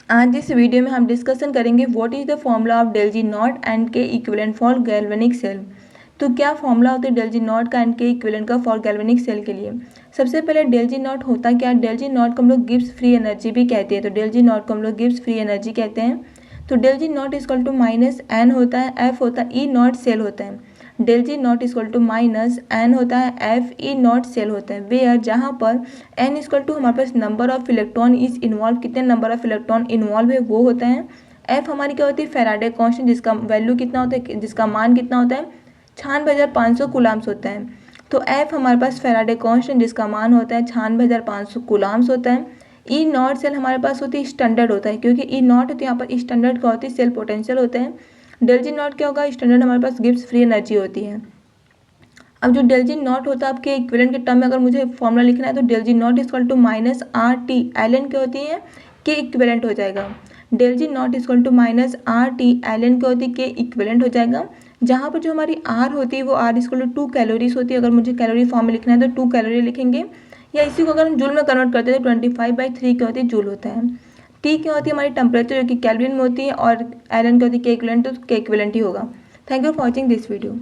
आज इस वीडियो में हम डिस्कशन करेंगे what is the formula of del G naught and K equivalent for galvanic cell. तो क्या फॉर्मूला होता है डेल जी नॉट का एंड के इक्विवेलेंट का फॉर गैल्वेनिक सेल के लिए। सबसे पहले डेल जी नॉट होता क्या है। डेल जी नॉट को हम लोग गिब्स फ्री एनर्जी भी कहते हैं। तो डेल जी नॉट को हम लोग गिब्स फ्री एनर्जी कहते हैं। तो del G naught equal to minus n होता है, एफ होता है, ई नॉट सेल होता है। Del G naught equal to minus n होता है, एफ ई नॉट सेल होता है। वेयर जहाँ पर एन इक्वल टू हमारे पास number of electron is involve, कितने नंबर ऑफ इलेक्ट्रॉन इन्वॉल्व है वो होता है। एफ हमारी क्या होती है, फैराडे कांस्टेंट, जिसका वैल्यू कितना होता है, जिसका मान कितना होता है 96,500 कूलाम्स होता है। तो एफ हमारे पास फैराडे कांस्टेंट जिसका मान होता है 96,500 कूलाम्स होता है। ई नॉट सेल हमारे पास होती है स्टैंडर्ड होता है, क्योंकि ई नॉट होती है यहाँ पर स्टैंडर्ड का होती है, सेल पोटेंशियल होता है। डेल जी नॉट क्या होगा, स्टैंडर्ड हमारे पास गिब्स फ्री एनर्जी होती है। अब जो डेल जी नॉट होता है आपके इक्विवेलेंट के टर्म में अगर मुझे फॉर्मूला लिखना है तो del G naught equal to minus R T, L N क्या होती है के इक्विवेलेंट हो जाएगा। Del G naught equal to minus R T, L N क्या होती है के इक्विवेलेंट हो जाएगा। जहाँ पर जो हमारी आर होती है वो आर इक्वल टू 2 कैलोरीज होती है। अगर मुझे कैलोरी फॉर्म में लिखना है तो 2 कैलोरी लिखेंगे, या इसी को अगर हम जूल में कन्वर्ट करते हैं तो 25/3 क्या होती है जूल होता है। टी क्या होती है हमारी टेम्परेचर जो कि केल्विन में होती है, और एल एन क्या होती है के इक्विवेलेंट, तो के इक्विवेलेंट ही होगा। Thank you for watching this video.